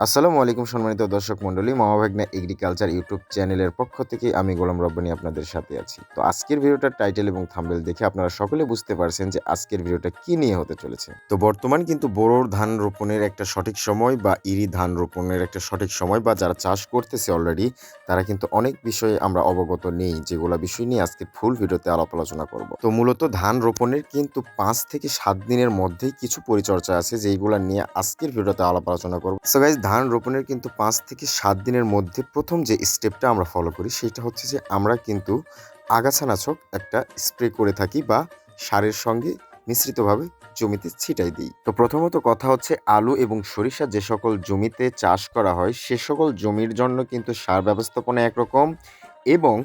আসসালামু আলাইকুম সম্মানিত দর্শক মণ্ডলী, মামাভাগ্নে এগ্রিকালচার ইউটিউব চ্যানেলের পক্ষ থেকে আমি গোলাম রব্বানী আপনাদের সাথে আছি। তো আজকের ভিডিওটার টাইটেল এবং থাম্বনেল দেখে আপনারা সকলে বুঝতে পারছেন যে আজকের ভিডিওটা কি নিয়ে হতে চলেছে। তো বর্তমান কিন্তু বোরো ধান রোপণের একটা সঠিক সময় বা ইরি ধান রোপণের একটা সঠিক সময়, বা যারা চাষ করতেছে অলরেডি তারা কিন্তু অনেক বিষয়ে আমরা অবগত নেই, যেগুলো বিষয় নিয়ে আজকের ফুল ভিডিওতে আলাপ আলোচনা করব। তো মূলত ধান রোপণের কিন্তু 5 থেকে 7 দিনের মধ্যেই কিছু পরিচর্যা আছে যেইগুলো নিয়ে আজকের ভিডিওতে আলাপ আলোচনা করব। সো গাইস, ধান রোপণের কিন্তু 5 থেকে 7 দিনের মধ্যে প্রথম যে স্টেপটা আমরা ফলো করি সেটা হচ্ছে যে আমরা কিন্তু আগাছানাশক একটা স্প্রে করে থাকি বা সারের সঙ্গে মিশ্রিতভাবে জমিতে ছিটাই দিই। তো প্রথমত কথা হচ্ছে, আলু এবং সরিষা যে সকল জমিতে চাষ করা হয় সে সকল জমির জন্য কিন্তু সার ব্যবস্থাপনা একরকম, এবং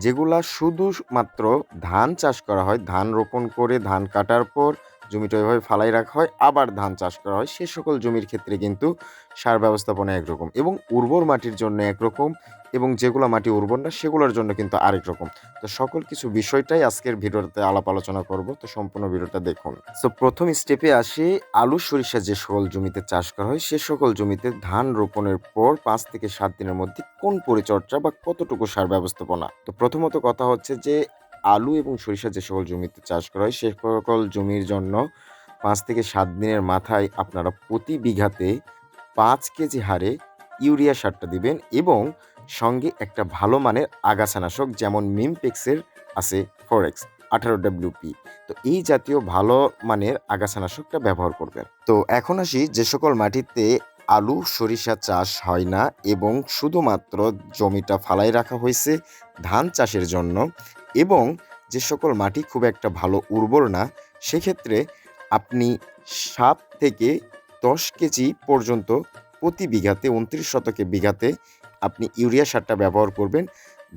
যেগুলা শুধুমাত্র ধান চাষ করা হয়, ধান রোপণ করে ধান কাটার পর জমিটা ওইভাবে ফালাই রাখা হয়, আবার ধান চাষ করা হয়, সে সকল জমির ক্ষেত্রে কিন্তু সার ব্যবস্থাপনা একরকম, এবং উর্বর মাটির জন্য একরকম, এবং যেগুলো মাটি উর্বর না সেগুলোর জন্য কিন্তু আরেক রকম। তো সকল কিছু বিষয়টাই আজকের ভিডিওতে আলাপ আলোচনা করব, তো সম্পূর্ণ ভিডিওটা দেখুন। সো প্রথম স্টেপে আসি, আলু সরিষা যে সকল জমিতে চাষ করা হয় সে সকল জমিতে ধান রোপণের পর 5 থেকে 7 দিনের মধ্যে কোন পরিচর্যা বা কতটুকু সার ব্যবস্থাপনা। তো প্রথমত কথা হচ্ছে যে আলু এবং সরিষা যে সকল জমিতে চাষ করা হয় সে সকল জমির জন্য 5 থেকে 7 দিনের মাথায় আপনারা প্রতি বিঘাতে 5 কেজি হারে ইউরিয়া সারটা দিবেন, এবং সঙ্গে একটা ভালো মানের আগাছানাশক যেমন মিমপেক্সের আছে ফরেক্স 18WP। তো এই জাতীয় ভালো মানের আগাছানাশকটা ব্যবহার করবেন। তো এখন আসি, যে সকল মাটিতে আলু সরিষা চাষ হয় না এবং শুধুমাত্র জমিটা ফালাই রাখা হয়েছে ধান চাষের জন্য, এবং যে সকল মাটি খুব একটা ভালো উর্বর না, সেক্ষেত্রে আপনি 7 থেকে 10 কেজি পর্যন্ত প্রতি বিঘাতে 29 শতকে বিঘাতে আপনি ইউরিয়া সারটা ব্যবহার করবেন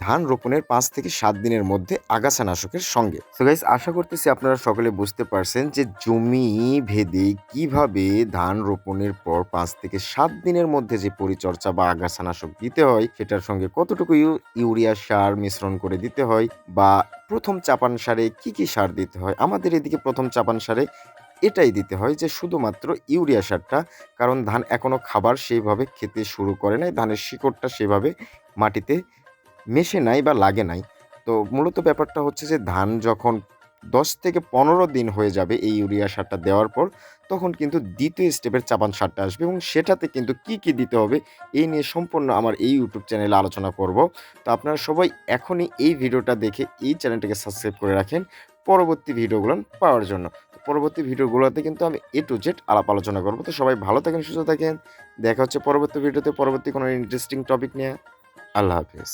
ধান রোপণের 5 থেকে 7 দিনের মধ্যে আগাছানাশকের সঙ্গে। সো গাইস, আশা করতেছি আপনারা সকলে বুঝতে পারছেন যে জমি ভেদে কিভাবে ধান রোপণের পর 5 থেকে 7 দিনের মধ্যে যে পরিচর্যা বা আগাছানাশক দিতে হয় সেটার সঙ্গে কতটুকু ইউরিয়া সার মিশ্রণ করে দিতে হয়, বা প্রথম চাপান সারে কি কি সার দিতে হয়। আমাদের এদিকে প্রথম চাপান সারে এটাই দিতে হয় যে শুধুমাত্র ইউরিয়া সারটা, কারণ ধান এখনো খাবার সেইভাবে খেতে শুরু করে নাই, ধানের শিকড়টা সেভাবে মাটিতে মেশে নাই বা লাগে নাই। তো মূলত ব্যাপারটা হচ্ছে যে ধান যখন 10 থেকে 15 দিন হয়ে যাবে এই ইউরিয়া সারটা দেওয়ার পর, তখন কিন্তু দ্বিতীয় স্টেপের চাপান সারটা আসবে, এবং সেটাতে কিন্তু কি কি দিতে হবে এই নিয়ে সম্পূর্ণ আমার এই ইউটিউব চ্যানেলে আলোচনা করব। তো আপনারা সবাই এখনই এই ভিডিওটা দেখে এই চ্যানেলটাকে সাবস্ক্রাইব করে রাখেন পরবর্তী ভিডিওগুলো পাওয়ার জন্য। তো পরবর্তী ভিডিওগুলোতে কিন্তু আমি A to Z আলাপ আলোচনা করব। তো সবাই ভালো থাকেন, সুস্থ থাকেন। দেখা হচ্ছে পরবর্তী ভিডিওতে পরবর্তী কোনো ইন্টারেস্টিং টপিক নিয়ে। আল্লাহ হাফেজ।